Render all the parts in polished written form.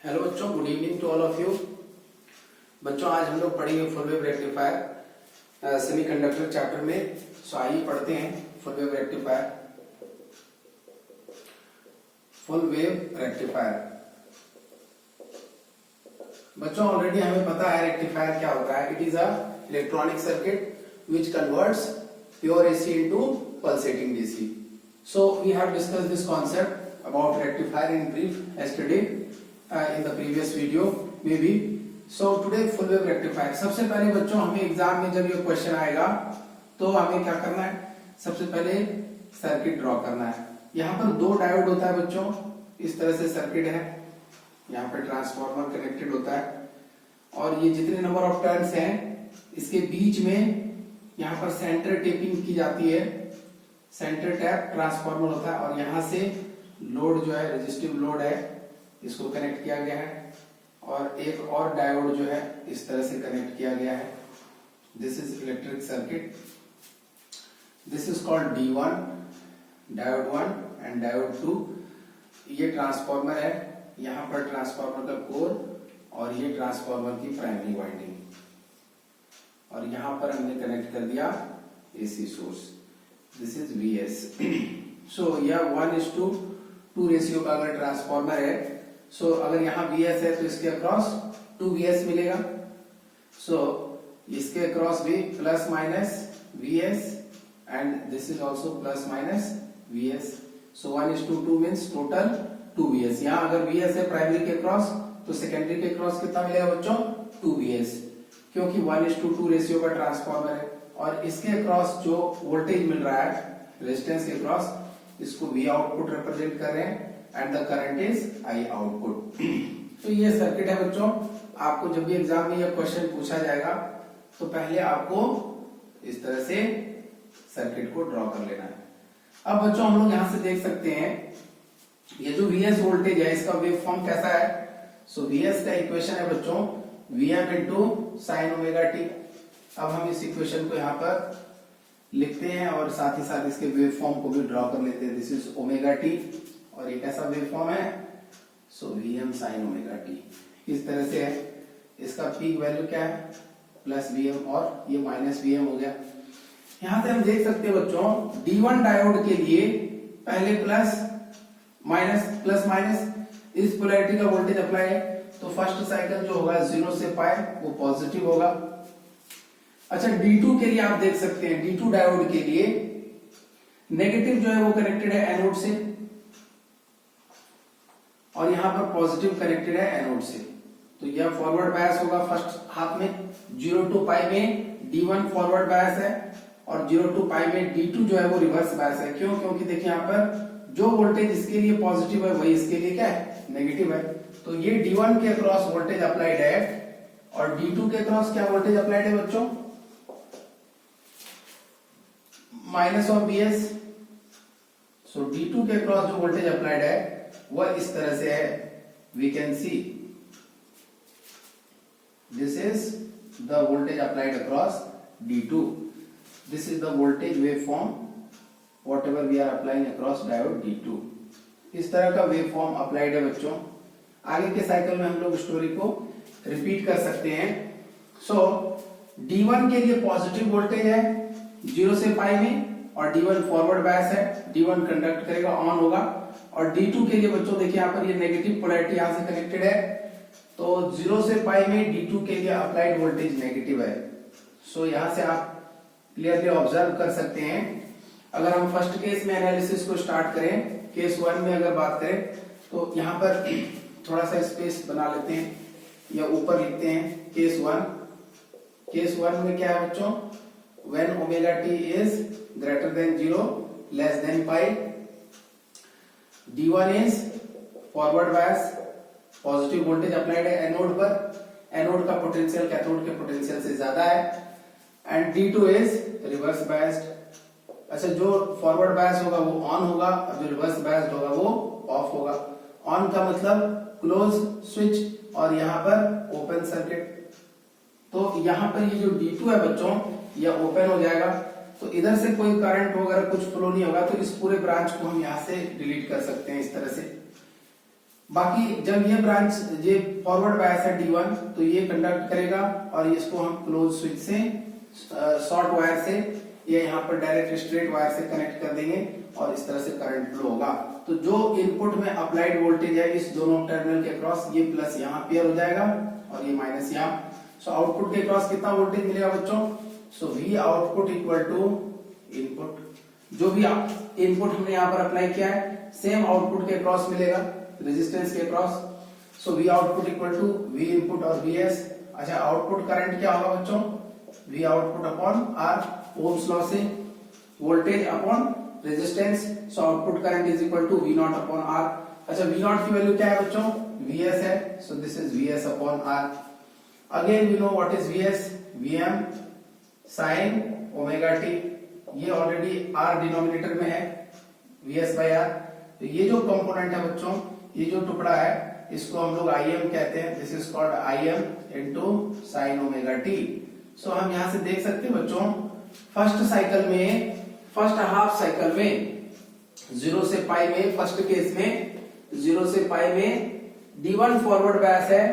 Hello बच्चों, good evening to all of you. बच्चों आज हम लोग पढ़ेंगे full wave rectifier semiconductor chapter में। सो आइए पढ़ते हैं full wave rectifier. Full wave rectifier बच्चों ऑलरेडी हमें पता है रेक्टिफायर क्या होता है। It is a electronic circuit which converts pure AC into pulsating DC. So we have discussed this concept about rectifier in brief yesterday in the previous video maybe. So today full wave rectifier। सबसे पहले बच्चों हमें exam में जब ये question आएगा तो हमें क्या करना है, सबसे पहले सर्किट ड्रॉ करना है। यहाँ पर दो डायोड होता है बच्चों, इस तरह से सर्किट है, यहाँ पर ट्रांसफार्मर कनेक्टेड होता है और ये जितने नंबर ऑफ टर्न्स हैं इसके बीच में यहाँ पर सेंटर टेपिंग की जाती है। सेंटर टैप ट्रांसफार्मर होता है और यहाँ से लोड जो है, रेजिस्टिव लोड है, इसको कनेक्ट किया गया है और एक और डायोड जो है इस तरह से कनेक्ट किया गया है। This is electric circuit. This is called D1, diode 1 and diode 2। ये ट्रांसफार्मर है, यहाँ पर ट्रांसफार्मर का कोर और ये ट्रांसफार्मर की प्राइमरी वाइंडिंग और यहाँ पर हमने कनेक्ट कर दिया AC source. This is VS। सो यह 1:2 रेशियो का अगर ट्रांसफार्मर है, सो अगर यहाँ VS है तो इसके अक्रॉस 2 VS मिलेगा। सो इसके अक्रॉस भी plus minus VS and this is also plus minus VS। So 1:2 means total 2 VS। यहाँ अगर VS है प्राइमरी के अक्रॉस तो सेकेंडरी के अक्रॉस कितना मिलेगा बच्चों, 2 VS, क्योंकि 1:2 रेशियो का ट्रांसफार्मर है। और इसके अक्रॉस जो वोल्टेज मिल रहा है रेजिस्टेंस के अक्रॉस, इसको V आउटपुट रिप्रेजेंट कर रहे हैं and the current is I output. तो ये सर्किट है बच्चों। आपको जब भी एग्जाम में ये क्वेश्चन पूछा जाएगा तो पहले आपको इस तरह से सर्किट को ड्रॉ कर लेना है। अब बच्चों हम लोग यहां से देख सकते हैं ये जो VS वोल्टेज है इसका वेव फॉर्म कैसा है। सो VS का इक्वेशन है बच्चों Vm into sine omega t. अब हम इस इक्वेशन को यहाँ पर लिखते हैं और साथ ही साथ इसके वेव फॉर्म को भी ड्रॉ कर लेते हैं। दिस इज ओमेगा टी और ये कैसा वेव फॉर्म है, सो Vm साइन ओमेगा टी इस तरह से है। इसका पीक वैल्यू क्या है, प्लस Vm और ये माइनस Vm हो गया। यहां से हम देख सकते हैं बच्चों D1 डायोड के लिए पहले प्लस माइनस इस पोलैरिटी का वोल्टेज अप्लाई है तो फर्स्ट साइकिल जो होगा 0 से पाई वो पॉजिटिव होगा। अच्छा D2 के लिए आप देख सकते हैं D2 डायोड के लिए नेगेटिव जो है वो कनेक्टेड है एनोड से और यहां पर पॉजिटिव कनेक्टेड है एनोड से। तो यह फॉरवर्ड बायस होगा फर्स्ट हाफ में। 0 to पाई में D1 फॉरवर्ड बायस है और 0 to पाई में D2 जो है वो रिवर्स बायस है। क्यों, क्योंकि देखिए यहाँ पर जो वोल्टेज इसके लिए पॉजिटिव है वही इसके लिए क्या है, नेगेटिव है। तो ये D1 के अक्रॉस वोल्टेज अप्लाइड है और D2 के अक्रॉस क्या वोल्टेज अप्लाइड है बच्चों, minus of VS। So D2 के अक्रॉस जो वोल्टेज अप्लाइड है वह इस तरह से है। We can see this is the voltage applied across D2। This is the voltage wave form whatever we are applying across diode D2। इस तरह का वेव फॉर्म अप्लाइड है बच्चों। आगे के साइकिल में हम लोग स्टोरी को रिपीट कर सकते हैं। सो D1 के लिए पॉजिटिव वोल्टेज है 0 से पाई में और D1 फॉरवर्ड बायस है, D1 कंडक्ट करेगा, ऑन होगा। और D2 के लिए बच्चों देखिए यहाँ पर ये नेगेटिव पोलैरिटी यहां से कनेक्टेड है तो 0 से पाई में D2 के लिए अप्लाइड वोल्टेज नेगेटिव है। सो यहां से आप क्लियरली ऑब्जर्व कर सकते हैं। अगर हम फर्स्ट केस में एनालिसिस को स्टार्ट करें, केस 1 में अगर बात करें तो यहाँ पर थोड़ा सा स्पेस बना लेते हैं या ऊपर लिखते हैं केस 1। केस 1 में क्या है बच्चों, when omega t is greater than 0 less than pi, D1 is forward bias, positive voltage applied है एनोड पर, एनोड का पोटेंशियल कैथोड के पोटेंशियल से ज्यादा है and D2 is reverse biased. अच्छा जो फॉरवर्ड बायस होगा वो ऑन होगा और जो रिवर्स बायस्ड होगा वो ऑफ होगा। ऑन का मतलब क्लोज स्विच और यहाँ पर ओपन सर्किट। तो यहाँ पर ये जो D2 है बच्चों यह ओपन हो जाएगा तो इधर से कोई करंट वगैरह कुछ फ्लो नहीं होगा तो इस पूरे ब्रांच को हम यहाँ से डिलीट कर सकते हैं इस तरह से। बाकी जब ये ब्रांच ये फॉरवर्ड बायस है D1 तो ये कंडक्ट करेगा और इसको हम क्लोज स्विच से शॉर्ट वायर से या यहाँ पर डायरेक्ट स्ट्रेट वायर से कनेक्ट कर देंगे और इस तरह से करंट फ्लो होगा। तो जो इनपुट में अप्लाइड वोल्टेज है इस दोनों टर्मिनल के क्रॉस ये प्लस यहाँ पेयर हो जाएगा और ये माइनस यहाँ। सो आउटपुट के क्रॉस कितना वोल्टेज मिलेगा बच्चों? So V output equal to input, जो भी इनपुट हमने यहाँ पर अप्लाई किया है सेम आउटपुट के क्रॉस मिलेगा रेजिस्टेंस के cross. So V output equal to V input और Vs। अच्छा आउटपुट करंट क्या होगा बच्चों? V output upon R, ohm's law से voltage upon resistance. So output current is equal to V not upon R। अच्छा V naught की value क्या है बच्चों? Vs है। So this is Vs upon R। Again we know what is Vs, Vm sin omega t। ये already R denominator में है Vs bye R। तो ये जो कंपोनेंट है बच्चों, ये जो टुकड़ा है इसको हम लोग Im कहते हैं। This is called Im into sin omega t। सो हम यहां से देख सकते हैं बच्चों फर्स्ट साइकिल में, फर्स्ट हाफ साइकिल में 0 से पाई में, फर्स्ट केस में 0 से पाई में D1 फॉरवर्ड बायस है,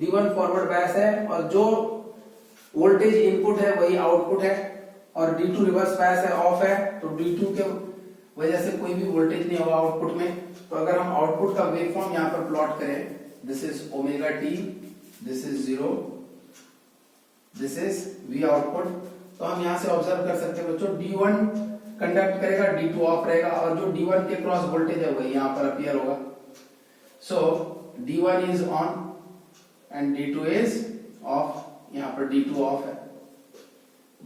D1 फॉरवर्ड बायस है और जो वोल्टेज इनपुट है वही आउटपुट है और D2 रिवर्स बायस है, ऑफ है। तो D2 के वजह से कोई भी वोल्टेज नहीं होगा आउटपुट में। तो अगर हम आउटपुट का वेवफॉर्म यहाँ पर प्लॉट करें, this is omega t, this is 0, this is V output. तो हम यहाँ से ऑब्जर्व कर सकते हैं बच्चों D1 कंडक्ट करेगा, D2 ऑफ रहेगा और जो D1 के क्रॉस वोल्टेज है वही यहाँ पर अपीयर होगा। सो D1 is on and D2 is of. यहाँ पर D2 ऑफ है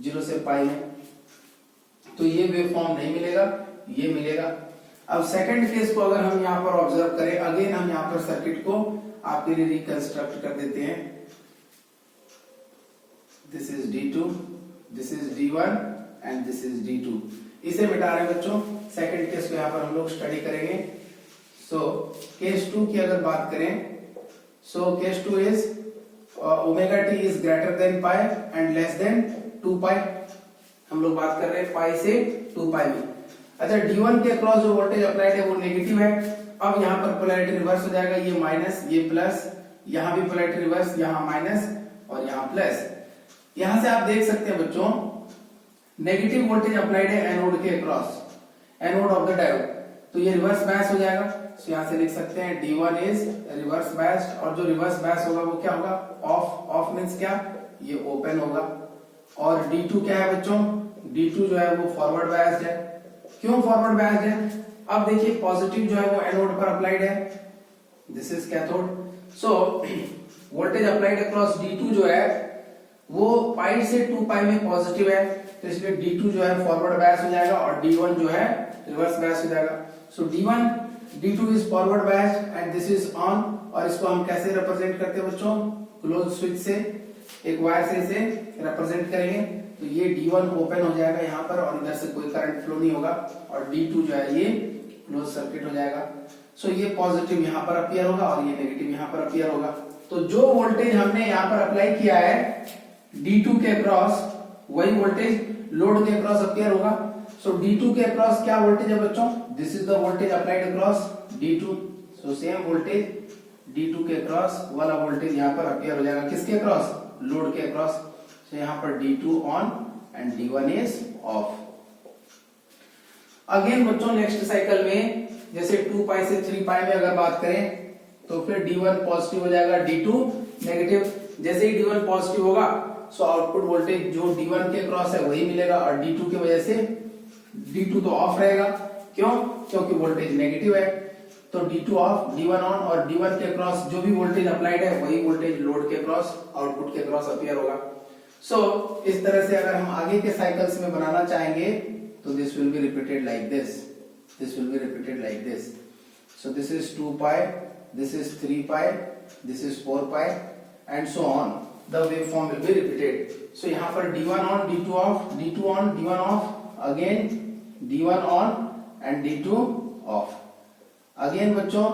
0 से पाई में, तो ये वेवफॉर्म नहीं मिलेगा, ये मिलेगा। अब सेकंड केस को अगर हम यहाँ पर ऑब्जर्व करें, अगेन हम यहाँ पर सर्किट को आपके लिए रिकंस्ट्रक्ट कर देते हैं। This is D2, this is D1 and this is D2। इसे मिटा रहे हैं बच्चों। सेकंड केस को यहाँ पर हम लोग स्टडी करेंगे। सो केस 2 की अगर बात करें, so case 2 is omega t is greater than pi and less than 2 पाई। हम लोग बात कर रहे हैं पाई से 2 पाई में। अच्छा D1 के क्रॉस जो वोल्टेज अप्लाइड है वो नेगेटिव है। अब यहाँ पर पोलैरिटी रिवर्स हो जाएगा, ये माइनस ये प्लस, यहाँ भी पोलैरिटी रिवर्स, यहाँ माइनस और यहाँ प्लस। यहां से आप देख सकते हैं बच्चों नेगेटिव वोल्टेज अप्लाइड है एनोड के cross, anode of the diode, तो ये रिवर्स बायस हो जाएगा। तो यहां से लिख सकते हैं D1 इज रिवर्स बायस्ड और जो रिवर्स बायस होगा वो क्या होगा? ऑफ। ऑफ मींस क्या? ये ओपन होगा। और D2 क्या है बच्चों? D2 जो है वो फॉरवर्ड बायस्ड है। क्यों फॉरवर्ड बायस्ड है? अब देखिए पॉजिटिव जो है वो एनोड पर अप्लाइड है, this is cathode. So voltage applied across D2 जो है वो पाई से 2 पाई में पॉजिटिव है, तो इसलिए D2 जो है फॉरवर्ड बायस हो जाएगा और D1 जो है रिवर्स बायस हो जाएगा। सो D2 is forward bias and this is on. और इसको हम कैसे रिप्रेजेंट करते हैं बच्चों? क्लोज स्विच से एक वायर से इसे रिप्रेजेंट करेंगे। तो ये D1 ओपन हो जाएगा यहाँ पर और इधर से कोई करंट फ्लो नहीं होगा और D2 जो है ये क्लोज सर्किट हो जाएगा। सो ये पॉजिटिव यहाँ पर अपीयर होगा और ये नेगेटिव यहाँ पर अपीयर होगा। तो जो वोल्टेज हमने यहाँ पर अप्लाई किया है D2 के क्रॉस वही वोल्टेज लोड के क्रॉस अपीयर होगा। सो D2 के क्रॉस क्या वोल्टेज है बच्चों? This is the voltage applied across D2। So same voltage D2 के क्रॉस वाला वोल्टेज यहाँ पर अपीयर हो जाएगा, किसके क्रॉस? लोड के क्रॉस। सो यहाँ पर D2 on and D1 is of. Again बच्चों नेक्स्ट साइकिल में जैसे 2 पाई से 3 पाई में अगर बात करें तो फिर D1 पॉजिटिव हो जाएगा, D2 नेगेटिव। जैसे ही D1 पॉजिटिव होगा सो आउटपुट वोल्टेज जो D1 के क्रॉस है वही मिलेगा और D2 की वजह से D2 तो ऑफ रहेगा। क्यों? क्योंकि वोल्टेज नेगेटिव है। तो D2 ऑफ, D1 ऑन और D1 के क्रॉस जो भी वोल्टेज अप्लाइड है वही वोल्टेज लोड के क्रॉस, आउटपुट के क्रॉस अपीयर होगा। सो इस तरह से अगर हम आगे के साइकिल्स में बनाना चाहेंगे तो this will be repeated like this, this will be repeated like this. So this is 2 pi, this is 3 pi, this is 4 pi and so on. The waveform will be repeated. So यहाँ पर D1 on, D2 off, D2 on, D1 off, again D1 on and D2 off. Again बच्चों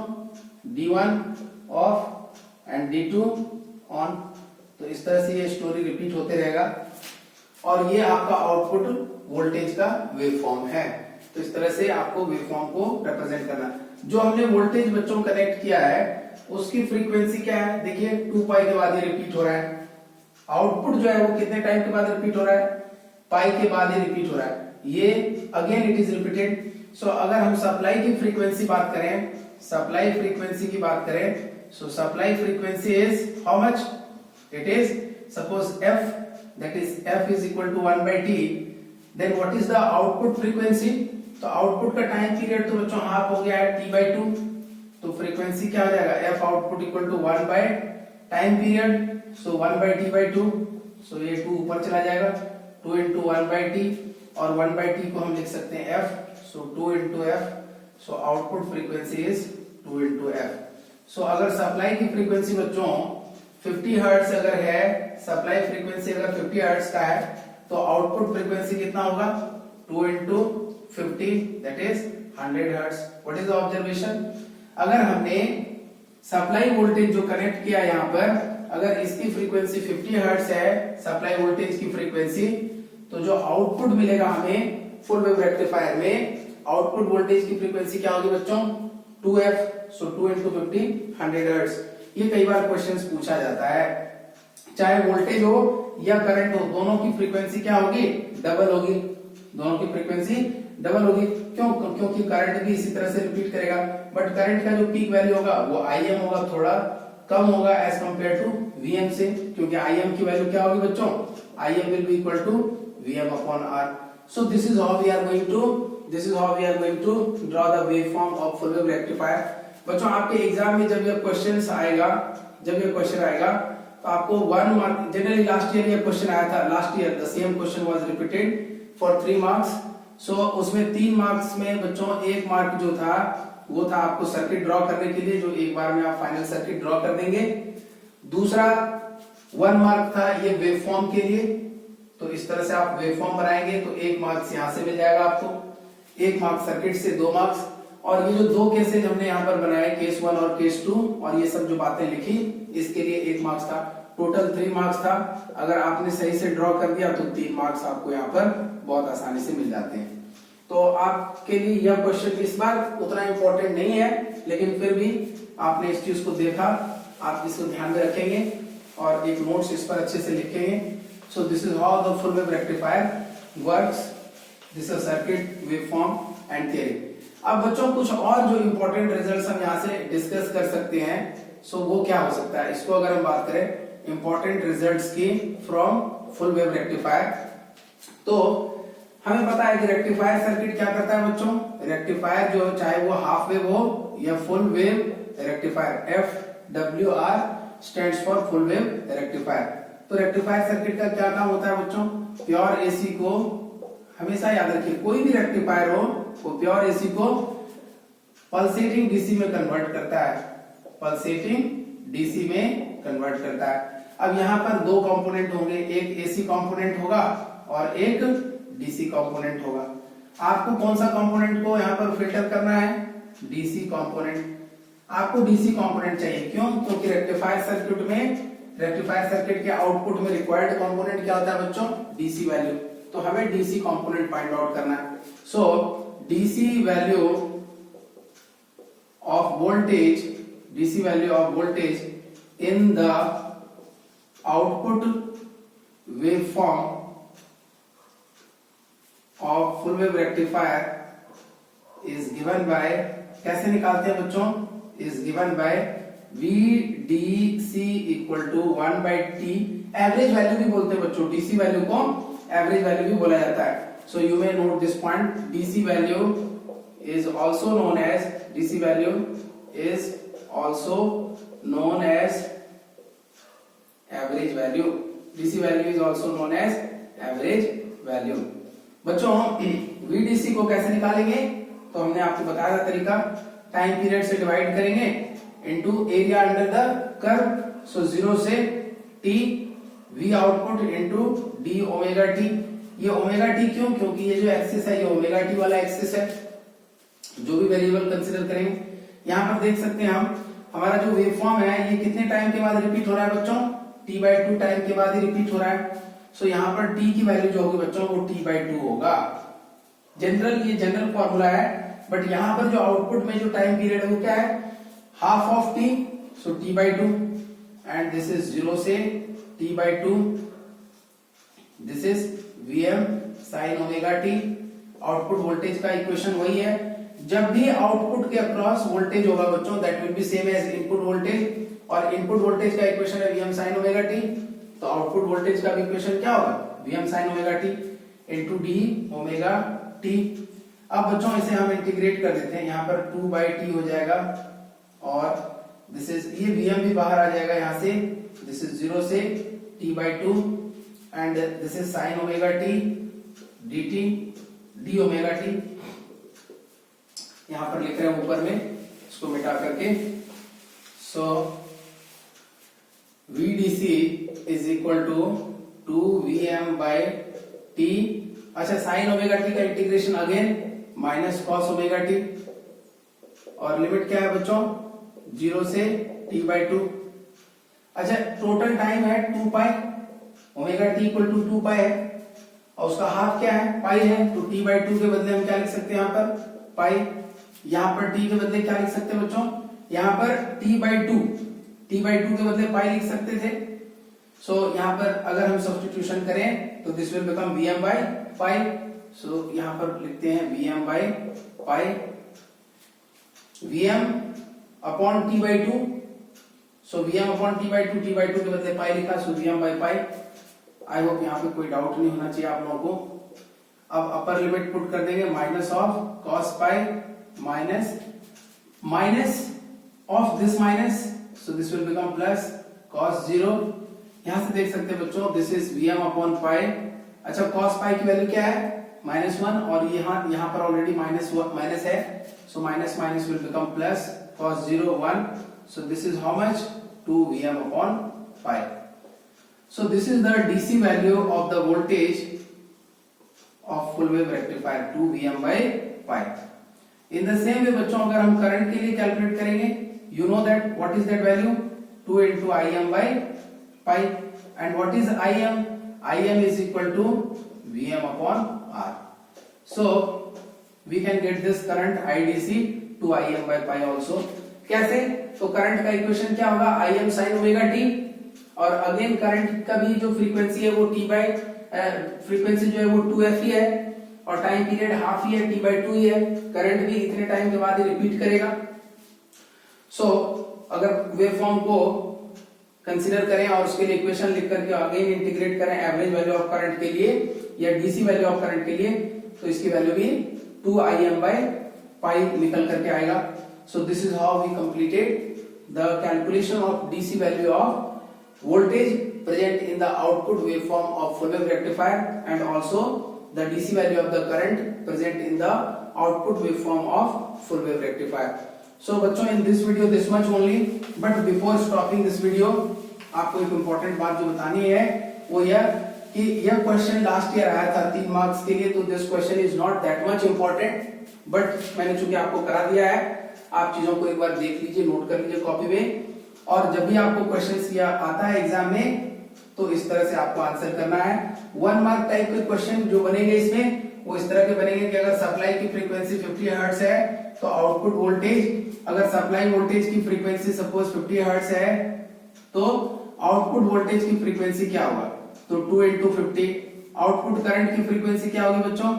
D1 off and D2 on. तो इस तरह से ये story repeat होते रहेगा और ये आपका आउटपुट वोल्टेज का वेवफॉर्म है। तो इस तरह से आपको वेवफॉर्म को रिप्रेजेंट करना। जो हमने वोल्टेज बच्चों कनेक्ट किया है उसकी फ्रीक्वेंसी क्या है, देखिए 2 पाई के बाद ये रिपीट हो रहा है। आउटपुट जो है वो कितने टाइम के बाद रिपीट हो रहा है, पाई के बाद ये रिपीट हो रहा है, ये अगेन इट इज रिपीटेड। सो अगर हम सप्लाई की फ्रीक्वेंसी बात करें, सप्लाई फ्रीक्वेंसी की बात करें, सो supply frequency is how much, it is suppose f, that is f is equal to 1 by t, then what is the output frequency, तो output का टाइम पीरियड तो बच्चों हाफ हो गया है t by 2, तो फ्रीक्वेंसी क्या हो जाएगा f output equal to 1 by time period, so 1 by t by 2, so ये 2 ऊपर चला जाएगा, 2 into 1 by t, और 1 by t को हम लिख सकते हैं f, so 2 into f, so output frequency is 2 into f। सो अगर सप्लाई की फ्रीक्वेंसी बच्चों 50 हर्ट्ज अगर है, सप्लाई फ्रीक्वेंसी अगर 50 हर्ट्ज का है, तो आउटपुट फ्रीक्वेंसी कितना होगा, 2 into 50, that is 100 hertz. What is the observation, अगर हमने सप्लाई वोल्टेज जो कनेक्ट किया यहाँ पर, अगर इसकी फ्रीक्वेंसी 50 हर्ट्ज है सप्लाई वोल्टेज की फ्रीक्वेंसी, तो जो आउटपुट मिलेगा हमें फुल वेव रेक्टिफायर में, आउटपुट वोल्टेज की फ्रीक्वेंसी क्या होगी बच्चों, 2f, सो 2 into 50, 100 हर्ट्ज। ये कई बार क्वेश्चंस पूछा जाता है, चाहे वोल्टेज हो या करंट हो, दोनों की फ्रीक्वेंसी क्या होगी, डबल होगी, दोनों की फ्रीक्वेंसी डबल होगी। क्यों, क्योंकि करंट भी इसी तरह से रिपीट करेगा, बट करंट का जो पीक वैल्यू होगा वो Im होगा, थोड़ा कम होगा एज कंपेयर टू Vm से, क्योंकि Im की वैल्यू क्या होगी बच्चों, Im will be equal to Vm upon R। So this is how we are going to draw the waveform of full wave rectifier. बच्चों आपके एग्जाम में जब ये क्वेश्चन आएगा, तो आपको 1 मार्क, जनरली लास्ट ईयर ये क्वेश्चन आया था, last year the same question was repeated for 3 marks. So उसमें 3 मार्क्स में बच्चों 1 मार्क जो था वो था आपको सर्किट ड्रॉ करने के लिए, जो एक बार में आप फाइनल सर्किट ड्रॉ कर देंगे। दूसरा 1 मार्क था ये वेवफॉर्म के लिए, तो इस तरह से आप वेवफॉर्म बनाएंगे तो 1 मार्क्स यहां से मिल जाएगा आपको, 1 मार्क्स सर्किट से 2 मार्क्स। और ये जो 2 केसेज हमने यहाँ पर बनाए, केस 1 और केस 2, और ये सब जो बातें लिखी इसके लिए 1 मार्क्स था, टोटल 3 मार्क्स था। अगर आपने सही से ड्रॉ कर दिया तो 3 मार्क्स आपको यहाँ पर बहुत आसानी से मिल जाते हैं। तो आपके लिए यह क्वेश्चन इस बार उतना इंपॉर्टेंट नहीं है, लेकिन फिर भी आपने इस चीज को देखा, आप इसको ध्यान में रखेंगे और एक नोट्स इस पर अच्छे से लिखेंगे। सो this is how the full wave rectifier works, this is circuit, waveform and theory. अब बच्चों कुछ और जो इंपॉर्टेंट रिजल्ट्स हम यहाँ से डिस्कस कर सकते हैं, सो वो क्या हो सकता है, इसको अगर हम बात करें इंपॉर्टेंट रिजल्ट्स की फ्रॉम फुल वेव रेक्टिफायर, तो हमें पता है कि रेक्टिफायर सर्किट क्या करता है बच्चों, रेक्टिफायर जो चाहे वो हाफ वेव हो या full wave rectifier, FWR stands for full wave rectifier. तो रेक्टिफायर सर्किट का क्या काम होता है बच्चों, प्योर एसी को, हमेशा याद रखिए कोई भी रेक्टिफायर हो वो प्योर एसी को पल्सेटिंग डीसी में कन्वर्ट करता है, पल्सेटिंग डीसी में कन्वर्ट करता है। अब यहाँ पर 2 कंपोनेंट होंगे, एक एसी कंपोनेंट होगा और एक डीसी कंपोनेंट होगा। आपको कौन सा कंपोनेंट को यहाँ पर फिल्टर करना है, डीसी कंपोनेंट। आपको डीसी कंपोनेंट चाहिए, क्यों, क्योंकि रेक्टिफायर सर्किट में, रेक्टिफायर सर्किट के आउटपुट में रिक्वायर्ड कंपोनेंट क्या होता है बच्चों, डीसी वैल्यू। तो हमें डीसी कंपोनेंट फाइंड आउट करना है। So DC value of voltage, DC value of voltage in the output waveform of full wave rectifier is given by, कैसे निकालते हैं बच्चों, is given by VDC equal to 1 by T। Average value भी बोलते हैं बच्चों, डीसी वैल्यू को average value भी बोला जाता है। So you may note this point, DC value is also known as, DC value is also known as average value, DC value is also known as average value. बच्चों VDC को कैसे निकालेंगे, तो हमने आपको बताया था तरीका, टाइम पीरियड से डिवाइड करेंगे into area under the curve. So 0 से T, V आउटपुट इनटू D ओमेगा T। ये ओमेगा T क्यों, क्योंकि ये जो एक्सिस है ये ओमेगा T वाला एक्सिस है, जो भी वेरिएबल कंसीडर करेंगे। यहाँ पर देख सकते हैं हम, हमारा जो वेवफॉर्म है ये कितने टाइम के बाद रिपीट हो रहा है बच्चों, T/2 टाइम के बाद ही रिपीट हो रहा है। सो यहाँ पर T की वैल्यू जो होगी बच्चों वो T/2 होगा। जनरल, ये जनरल फॉर्मूला है, बट यहाँ पर जो आउटपुट में जो टाइम पीरियड है वो क्या है, half of T, so T by two, and this is 0 से T by two, this is Vm sin omega T. Output voltage का इक्वेशन वही है, जब भी आउटपुट के अक्रॉस वोल्टेज होगा बच्चों, that will be same as input voltage, और इनपुट वोल्टेज का इक्वेशन है Vm sin ओमेगा टी, तो आउटपुट वोल्टेज का भी इक्वेशन क्या होगा, Vm sin omega t into d omega t. अब बच्चों इसे हम इंटीग्रेट कर देते हैं, यहाँ पर 2 बाई टी हो जाएगा, और दिस इज, ये Vm भी बाहर आ जाएगा यहाँ से, दिस इज 0 से t by to, and this is sine omega T D T D omega T. यहां पर लिख रहे हैं ऊपर में, इसको मिटा करके, so VDC is equal to 2Vm by t. अच्छा, साइन ओमेगा टी का integration again minus cos omega t, और लिमिट क्या है बच्चों, 0 से t बाई टू। अच्छा, टोटल टाइम है 2 pi, omega t equal to 2 pi है, और उसका हाफ क्या है, पाई है, तो t बाई टू के बदले हम क्या लिख सकते हैं यहाँ पर, पाई। यहाँ पर t के बदले क्या लिख सकते हैं बच्चों, यहाँ पर t बाई टू के बदले पाई लिख सकते थे। सो यहाँ पर अगर हम सब्स्टिट्यूशन करें तो this will become Vm by pi. सो यहाँ पर लिखते हैं Vm by pi, Vm upon t by two, so Vm upon t by two के बदले पाई लिखा, so Vm by pi. I hope यहाँ पे कोई डाउट नहीं होना चाहिए आप लोगों को। अब अपर लिमिट पुट कर देंगे, minus of cos pi minus of this minus, so this will become plus cos 0। यहां से देख सकते हैं बच्चों, this is Vm upon pi. अच्छा, कॉस पाई की वैल्यू क्या है, -1, और यहाँ पर ऑलरेडी माइनस है, so minus minus will become plus cos 0 1, so this is how much, 2 Vm upon pi. So this is the DC value of the voltage of full wave rectifier, 2 Vm by pi. In the same way बच्चों, अगर हम current के लिए calculate करेंगे, you know that what is that value, 2 into Im by pi, and what is Im? Im is equal to Vm upon R. So we can get this current IDC to Im by pi also. कैसे, तो current का equation क्या होगा, Im sin omega t, और again current का भी जो frequency है वो t बाई फ्रीक्वेंसी जो है वो 2f ही है, और टाइम पीरियड हाफ ही है, t बाई टू ही है। करंट भी इतने टाइम के बाद ही रिपीट करेगा। सो अगर वेव फॉर्म को कंसीडर करें और उसके लिए इक्वेशन लिख करके अगेन इंटीग्रेट करें एवरेज वैल्यू ऑफ करंट के लिए या डीसी वैल्यू ऑफ करंट के लिए, तो इसकी वैल्यू भी 2 Im by pi निकल करके आएगा। So this is how we completed the calculation of DC value of voltage present in the output waveform of full wave rectifier, and also the DC value of the current present in the output waveform of full wave rectifier. So बच्चों, in this video this much only, but before stopping this video आपको एक important बात जो बतानी है वो यह कि यह क्वेश्चन लास्ट ईयर आया था 3 मार्क्स के लिए, तो this question is not that much important, but मैंने चूंकि आपको करा दिया है, आप चीजों को एक बार देख लीजिए, नोट कर लीजिए कॉपी में, और जब भी आपको क्वेश्चन आता है एग्जाम में तो इस तरह से आपको आंसर करना है। 1 मार्क टाइप के क्वेश्चन जो बनेंगे इसमें वो इस तरह के बनेंगे कि अगर सप्लाई की फ्रीक्वेंसी 50 हर्ट्ज है तो आउटपुट वोल्टेज, अगर सप्लाई वोल्टेज की फ्रीक्वेंसी सपोज 50 हर्ट्ज है तो आउटपुट वोल्टेज की फ्रीक्वेंसी क्या होगा, तो 2 into 50। आउटपुट करंट की फ्रीक्वेंसी क्या होगी बच्चों,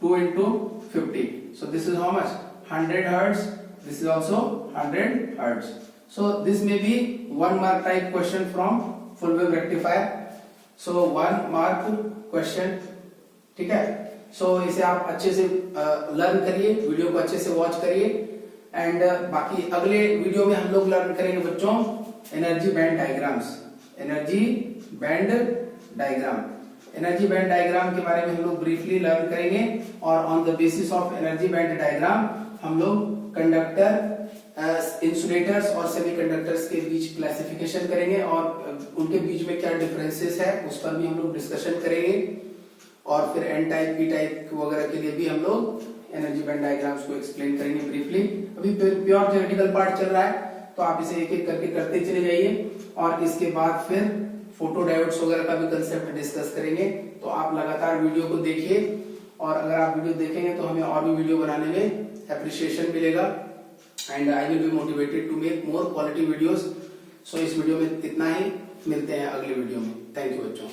2 into 50। So this is how much, 100 hertz. This is also 100 hertz. So this may be 1 mark type question from full wave rectifier. So 1 mark question, ठीक है। So इसे आप अच्छे से लर्न करिए, वीडियो को अच्छे से वॉच करिए, एंड बाकी अगले वीडियो में हम लोग लर्न करेंगे बच्चों energy band diagrams, energy band diagram. Energy band diagram के बारे में हम लोग ब्रीफली लर्न करेंगे, और on the basis of energy band diagram हम लोग कंडक्टर, इंसुलेटर्स और सेमीकंडक्टर्स के बीच क्लासिफिकेशन करेंगे, और उनके बीच में क्या डिफरेंसेस है उस पर भी हम लोग डिस्कशन करेंगे, और फिर एन टाइप, पी टाइप वगैरह के लिए भी हम लोग एनर्जी बैंड डायग्राम्स को एक्सप्लेन करेंगे ब्रीफली। अभी प्योर थ्योरेटिकल पार्ट चल रहा है, तो आप इसे एक एक करके करते चले जाइए, और इसके बाद फिर फोटो डायोड्स वगैरह का भी कंसेप्ट डिस्कस करेंगे। तो आप लगातार वीडियो को देखिए और अगर आप वीडियो देखेंगे तो हमें और भी वीडियो बनाने में अप्रिशिएशन मिलेगा and I will be motivated to make more quality videos. So इस वीडियो में इतना ही, मिलते हैं अगले वीडियो में। थैंक यू बच्चों।